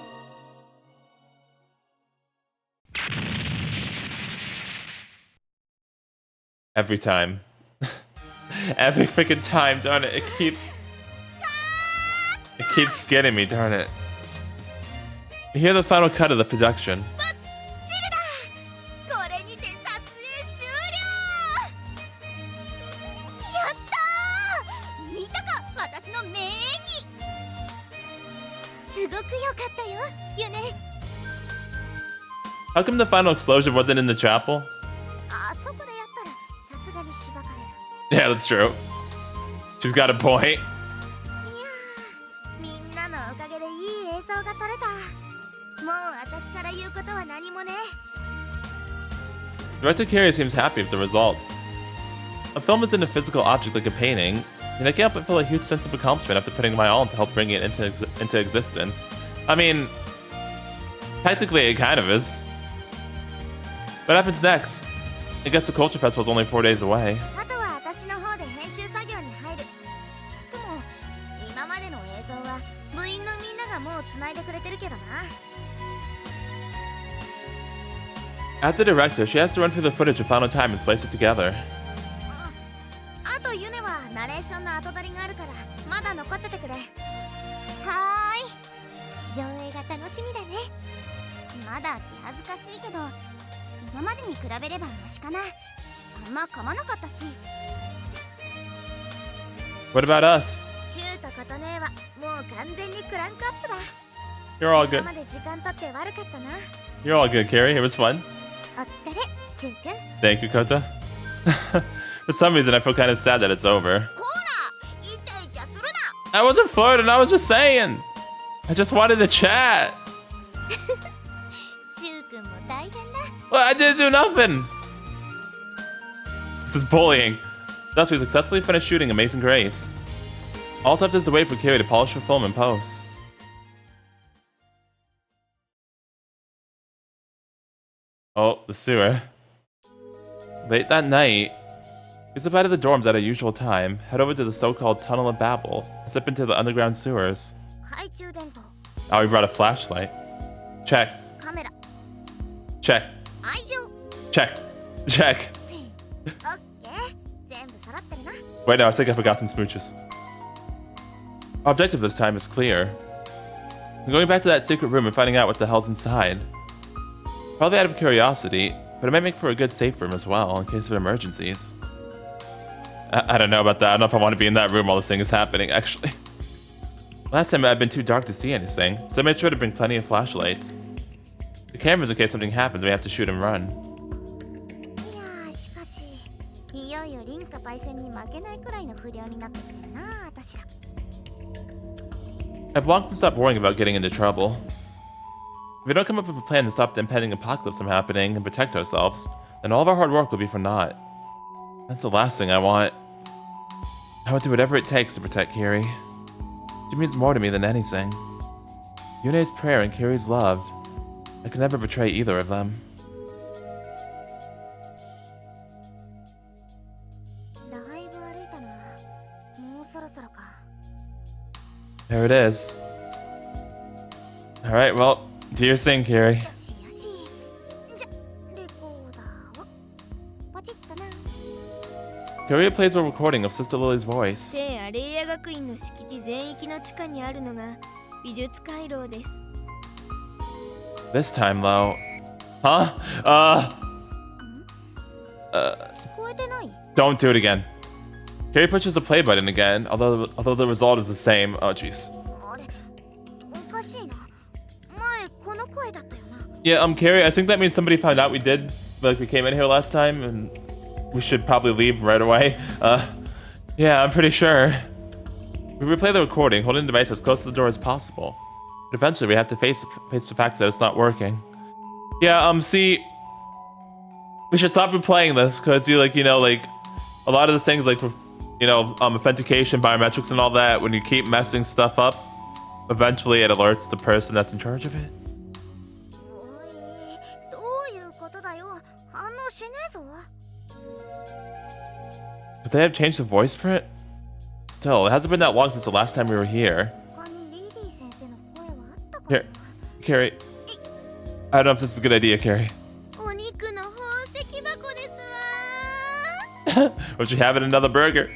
Every time. Every freaking time, darn it. It keeps getting me, darn it. You hear the final cut of the production. How come the final explosion wasn't in the chapel? Yeah, that's true. She's got a point. Director Kirie seems happy with the results. A film isn't a physical object like a painting, and I can't help but feel a huge sense of accomplishment after putting my all to help bring it into existence. I mean, technically it kind of is. What happens next? I guess the Culture Festival is only 4 days away. As the director, she has to run through the footage a final time and splice it together. What about us? You're all good. You're all good, Kirie. It was fun. Thank you, Kota. For some reason, I feel kind of sad that it's over. ほらイチャイチャする I wasn't flirting, I was just saying. I just wanted to chat. なシュウ君も大変だ Well, I didn't do nothing. This is bullying. Thus, we successfully finished shooting Amazing Grace. All left is to wait for Kirie to polish her film and post. Oh, the sewer. Late that night, we slip out of the dorms at our usual time, head over to the so-called Tunnel of Babel, and slip into the underground sewers. 懐中電灯 Oh, we brought a flashlight. Check. カメラ Check. 愛情 Check. Check. オッケー全部揃ってるな Wait, no, I think I forgot some smooches. Our objective this time is clear. We're going back to that secret room and finding out what the hell's inside. Probably out of curiosity, but it might make for a good safe room as well, in case of emergencies. I don't know about that. I don't know if I want to be in that room while this thing is happening, actually. Last time it had been too dark to see anything, so I made sure to bring plenty of flashlights. The cameras in case something happens and we have to shoot and run. いやーしかしいよいよリンカパイセンに負けないくらいの不良になってきてるな私ら I've long since stopped worrying about getting into trouble. If we don't come up with a plan to stop the impending apocalypse from happening and protect ourselves, then all of our hard work will be for naught. That's the last thing I want. I would do whatever it takes to protect Kirie. She means more to me than anything. Yune's prayer and Kirie's love. I could never betray either of them. だいぶ歩いたなもうそろそろか There it is. Alright, well, do your thing, Kirie. よしよしじゃレコーダーをポチッとな Kirie plays a recording of Sister Lily's voice. 聖アレイヤ学院の敷地全域の地下にあるのが美術回廊です。 This time, though. Huh? 聞こえてない Don't do it again. Kirie pushes the play button again, although the result is the same. Oh, jeez. あれおかしいな前この声だったよな Yeah, Kirie, I think that means somebody found out we came in here last time, and we should probably leave right away. Yeah, I'm pretty sure. We replay the recording, holding the device as close to the door as possible. But eventually, we have to face the facts that it's not working. Yeah, see, we should stop replaying this because a lot of the things authentication, biometrics, and all that. When you keep messing stuff up, eventually it alerts the person that's in charge of it. おいどういうことだよ反応しねえぞ Could they have changed the voice print? Still, it hasn't been that long since the last time we were here. 他にリリー先生の声はあったか Here, Kirie. I don't know if this is a good idea, Kirie. お肉の宝石箱ですわ Would you have it another burger?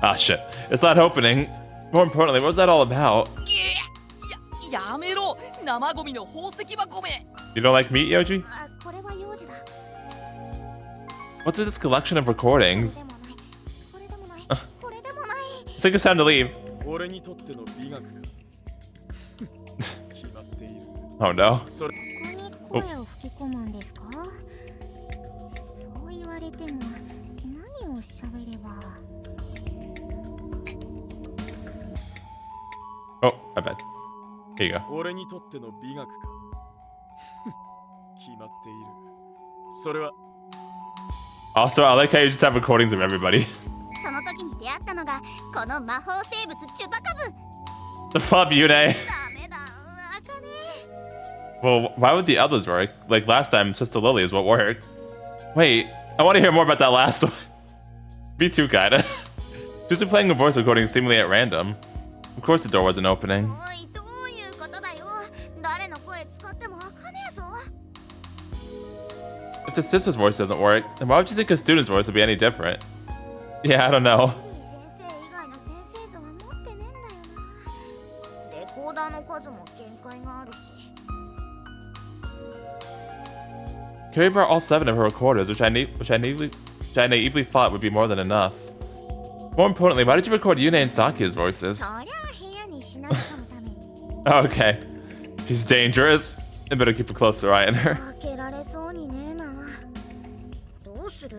Ah, shit. It's not opening. More importantly, what was that all about? やめろ生ゴミの宝石箱め You don't like meat, Yoji? あこれは幼児だ What's with this collection of recordings? これでもないこれでもない It's like it's time to leave. 俺にとっての美学が決まっている Oh no. それここに声を吹き込むんですかそう言われても何を喋れば Oh, my bad. Here you go. 俺にとっての美学か決まっているそれは Also, I like how you just have recordings of everybody. その時に出会ったのがこの魔法生物チュパカブ The fuck, Yune. ダメだあかね Well, why would the others work? Like last time, Sister Lily is what worked. Wait, I want to hear more about that last one. Me too, kinda. She's been playing a voice recording seemingly at random. Of course the door wasn't opening. おいどういうことだよ誰の声使ってもあかねえぞ If the sister's voice doesn't work, then why would you think a student's voice would be any different? Yeah, I don't know. リリー先生以外の先生図は持ってねえんだよなレコーダーの数も限界があるし Kirie brought all 7 of her recorders, which I naively thought would be more than enough. More importantly, why did you record Yune and Sakia's voices? そりゃ部屋にしなくかのために Okay. She's dangerous. I better keep a closer eye on her. 開けられそうにねえなどうする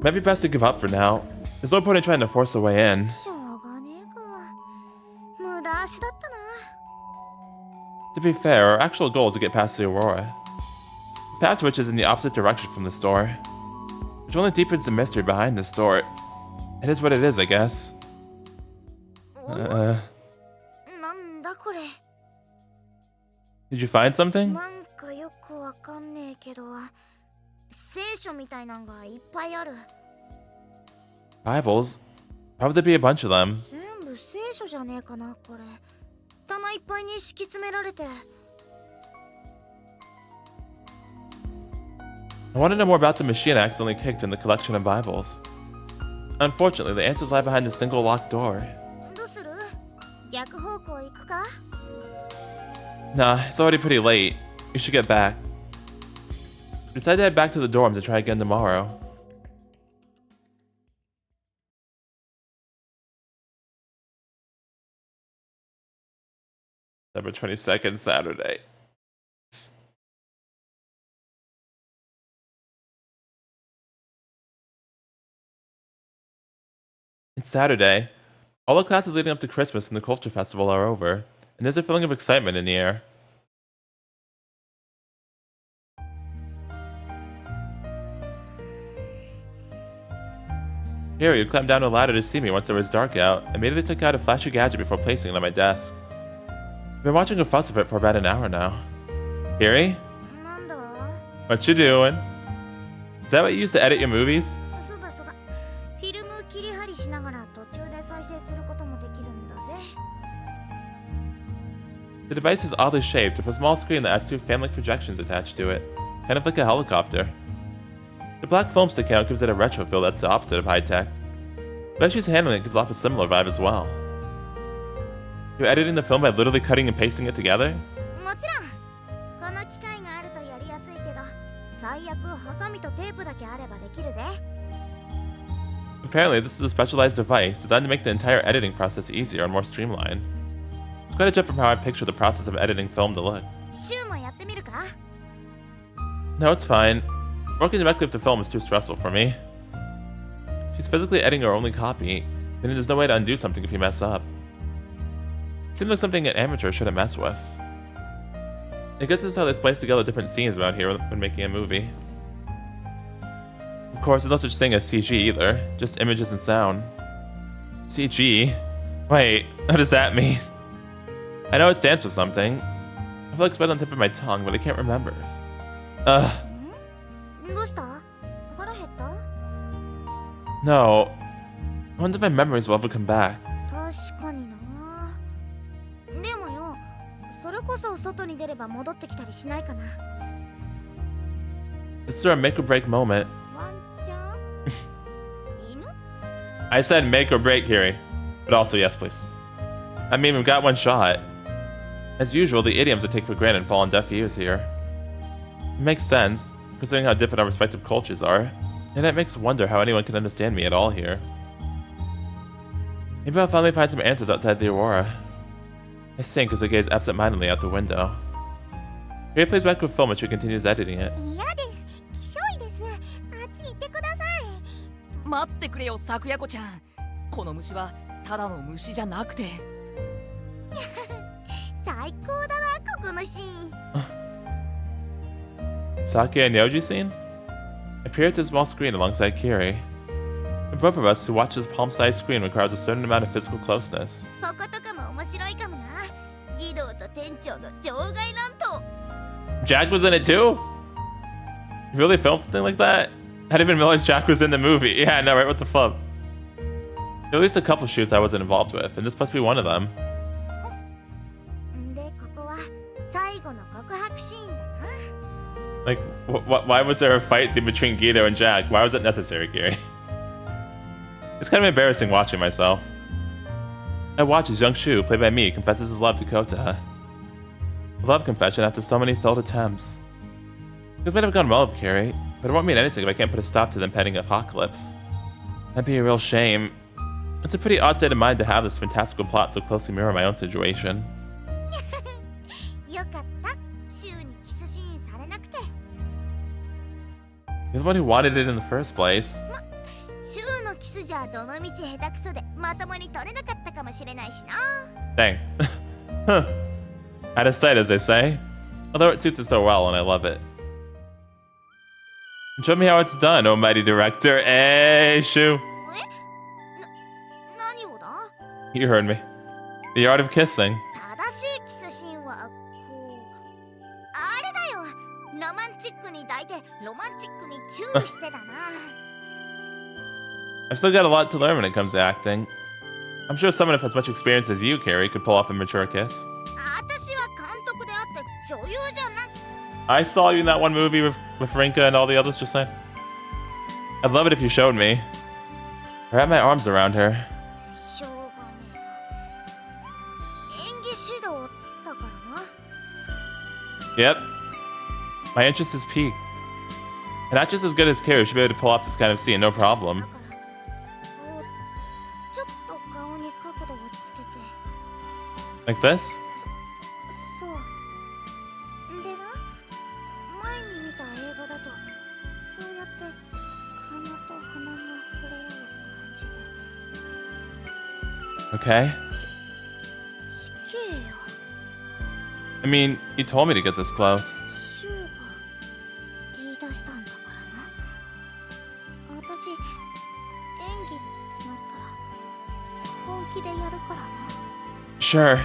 Might be best to give up for now. There's no point in trying to force a way in. しょうがねえか。無駄足だったな。 To be fair, our actual goal is to get past the Aurora. The path to which is in the opposite direction from this door, which only deepens the mystery behind this door. It is what it is, I guess. なんだこれ。 Did you find something? なんかよくわかんねえけど、聖書みたいなんがいっぱいある。 Bibles? Why would there be a bunch of them? 全部聖書じゃねえかな、これ。棚いっぱいに敷き詰められて。 I want to know more about the machine I accidentally kicked in the collection of Bibles. Unfortunately, the answers lie behind the single locked door. どうする？逆方向行くか？ Nah, it's already pretty late. You should get back. Decide to head back to the dorm to try again tomorrow. December 22nd, Saturday. It's Saturday. All the classes leading up to Christmas and the Culture Festival are over, and there's a feeling of excitement in the air. Kirie, who climbed down a ladder to see me once it was dark out, immediately took out a flashy gadget before placing it on my desk. I've been watching a fuss of it for about an hour now. Kirie? なんだ？ What you doing? Is that what you use to edit your movies? そうだそうだ。フィルム切り貼りしながら途中で再生することもできるんだぜ。 The device is oddly shaped with a small screen that has two fan-like projections attached to it, kind of like a helicopter. The black foam stick out gives it a retro feel that's the opposite of high-tech. But as she's handling it, gives off a similar vibe as well. You're editing the film by literally cutting and pasting it together? もちろん。この機械があるとやりやすいけど、最悪ハサミとテープだけあればできるぜ。 Apparently, this is a specialized device designed to make the entire editing process easier and more streamlined. It's quite a jump from how I picture the process of editing film to look. シュウもやってみるか？ No, it's fine. Working directly with the film is too stressful for me. She's physically editing her only copy, and there's no way to undo something if you mess up. It seems like something an amateur shouldn't mess with. I guess this is how they splice together different scenes around here when making a movie. Of course, there's no such thing as CG either, just images and sound. CG? Wait, what does that mean? I know it stands for something. I feel like it's right on the tip of my tongue, but I can't remember. どうした？腹減った？ No. I wonder if my memories will ever come back. 確かにな。でもよ、それこそ外に出れば戻ってきたりしないかな。 It's a make or break moment. ワンちゃん？犬？ I said make or break, Kirie. But also yes, please. I mean, we've got one shot. As usual, the idioms I take for granted fall on deaf ears here. It makes sense, considering how different our respective cultures are, and it makes wonder how anyone can understand me at all here. Maybe I'll finally find some answers outside the Aurora. I sink as I gaze absent-mindedly out the window. Kirie plays back with film as she continues editing it. 嫌です。きしょいです。あっち行ってください。待ってくれよ、さくやこちゃん。この虫はただの虫じゃなくて。最高だな、ここのシーン。Sake and Yoji scene? I peer at the small screen alongside Kirie. For both of us, to watch this palm-sized screen requires a certain amount of physical closeness. こことかも面白いかもな。義堂と店長の場外乱闘。 Jack was in it too? You really filmed something like that? I didn't even realize Jack was in the movie. Yeah, I know, right? What the fuck? There are at least a couple shoots I wasn't involved with, and this must be one of them. で、ここは最後の告白シーンだな。 Like, why was there a fight scene between Guido and Jack? Why was it necessary, Kirie? It's kind of embarrassing watching myself. I watch as Young Shu, played by me, confesses his love to Kota. A love confession after so many failed attempts. This might have gone well with Kirie, but it won't mean anything if I can't put a stop to them pending apocalypse. That'd be a real shame. It's a pretty odd state of mind to have this fantastical plot so closely mirror my own situation. よかった。シュウにキスシーンされなくて。 You're the one who wanted it in the first place. シュウのキスじゃどのみち下手くそでまともに取れなかったかもしれないしな。 Dang. Huh. Out of sight, as they say. Although it suits it so well, and I love it. Show me how it's done, almighty director. Hey, Shu. 何をだ？ You heard me. The art of kissing. 正しいキスシーンはこうあれだよ、ロマンチックに抱いてロマンチックにチューしてだな。 I've still got a lot to learn when it comes to acting. I'm sure someone with as much experience as you, Kirie, could pull off a mature kiss. 私は監督であって女優じゃな。 I saw you in that one movie with Rinka and all the others just saying. I'd love it if you showed me. Or had my arms around her. しょうがねえな。演技指導だからな。 Yep. My interest is peaked. And not just as good as Kirie should be able to pull off this kind of scene, no problem. だからこうちょっと顔に角度をつけて。 Like this? そうでな、前に見た映画だとこうやって鼻と鼻が触れ合う感じで。 Okay. 死刑よ。 I mean, you told me to get this close. シュウが言い出したんだからな。私演技ってなったら本気でやるからな。 Sure.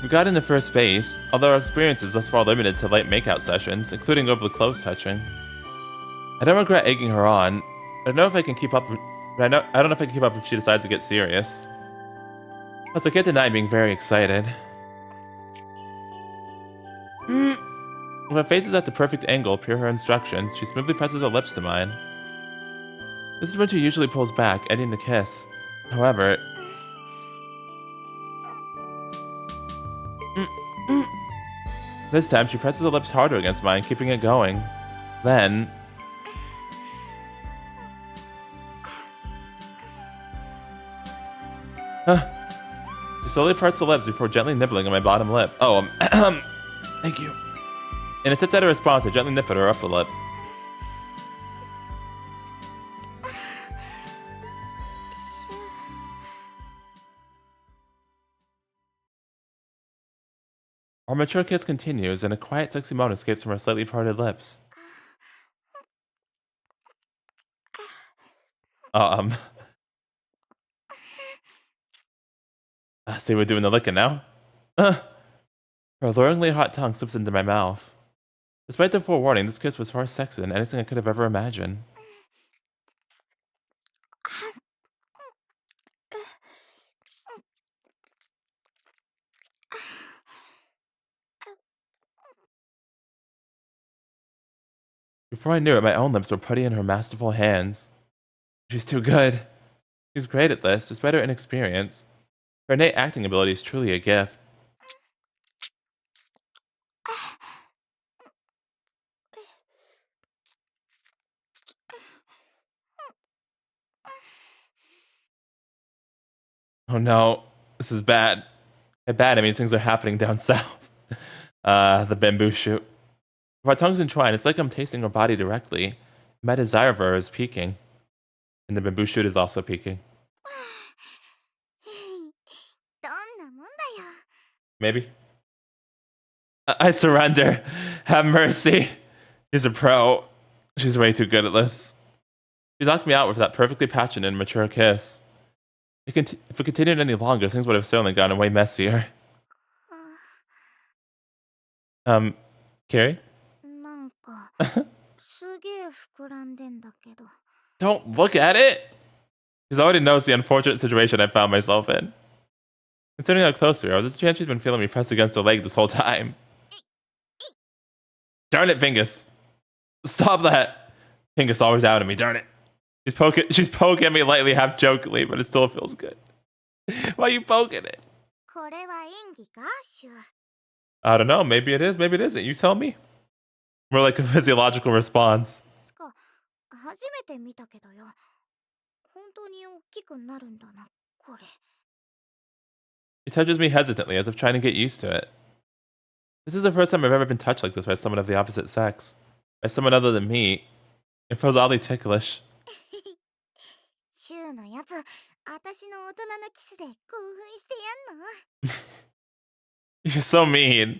We got into first base, although our experience is thus far limited to light makeout sessions, including overly close touching. I don't regret egging her on. I don't know if I can keep up. I don't know if I can keep up if she decides to get serious. Plus, I can't deny being very excited. When my face is at the perfect angle per her instruction, she smoothly presses her lips to mine. This is when she usually pulls back, ending the kiss. However, this time she presses her lips harder against mine, keeping it going. Then... She slowly parts her lips before gently nibbling on my bottom lip. Oh, thank you. In a tip-tighter response, I gently nip at her upper lip. Our mature kiss continues, and a quiet, sexy moan escapes from her slightly parted lips. See, we're doing the licking now. Her alluringly hot tongue slips into my mouth. Despite the forewarning, this kiss was far sexier than anything I could have ever imagined. Before I knew it, my own lips were putty in her masterful hands. She's too good. She's great at this, despite her inexperience. Her innate acting ability is truly a gift. Oh no, this is bad. By bad, I mean things are happening down south. The bamboo shoot. If our tongues entwine, it's like I'm tasting her body directly. My desire for her is peaking. And the bamboo shoot is also peaking. Maybe. I surrender. Have mercy. She's a pro. She's way too good at this. She knocked me out with that perfectly passionate and mature kiss. If it continued any longer, things would have certainly gotten way messier. Kirie? Don't look at it! She's already knows the unfortunate situation I found myself in. Considering how close we are, there's a chance she's been feeling me pressed against her leg this whole time. Darn it, Pingus. Stop that. Pingus always out at me, darn it. She's poking me lightly, half jokingly, but it still feels good. Why are you poking it? I don't know, maybe it is, maybe it isn't. You tell me. More like a physiological response. He touches me hesitantly, as if trying to get used to it. This is the first time I've ever been touched like this by someone of the opposite sex. By someone other than me. It feels oddly ticklish. シューのやつ、私の大人のキスで興奮してやんの？ You're so mean.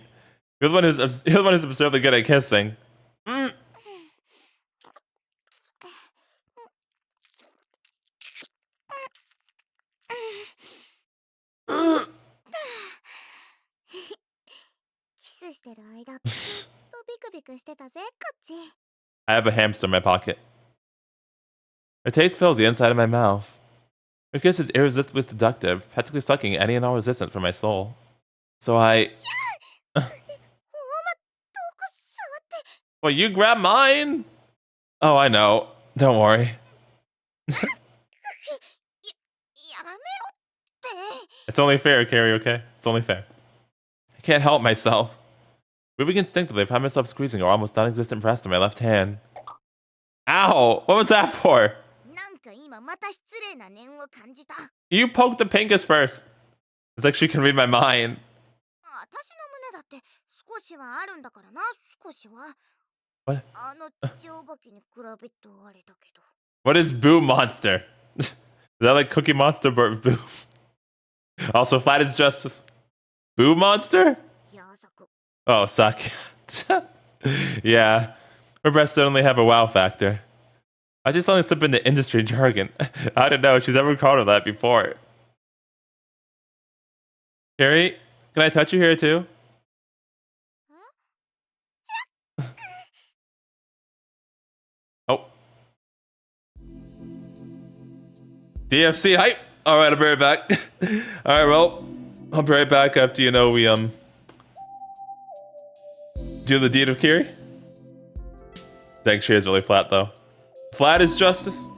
You're the one who's absurdly good at kissing. Mm. キスしてる間、ずっとビクビクしてたぜ、こっち。 I have a hamster in my pocket. The taste fills the inside of my mouth. Her kiss is irresistibly seductive, practically sucking any and all resistance from my soul. So I... おま、どこ触って。 Well, you grab mine? Oh, I know. Don't worry. やめろって。 It's only fair, Kirie, okay? It's only fair. I can't help myself. Moving instinctively, I find myself squeezing her almost non-existent breast in my left hand. Ow! What was that for? なんか今また失礼な念を感じた。 You poked the pinkus first. It's like she can read my mind. 私の胸だって少しはあるんだからな、少しは。 What? あの父お化けに比べとあれだけど。 What is Boo Monster? Is that like Cookie Monster but with boobs? Also, flat is justice. Boo Monster? やさく。 Oh, suck. Yeah. Her breasts only have a wow factor. I just only slip into industry jargon. I don't know. She's never called her that before. Kirie, can I touch you here too? Oh. DFC hype. All right, I'll be right back. All right, well, I'll be right back after we do the deed of Kirie. Dang, she is really flat though. Flat is justice.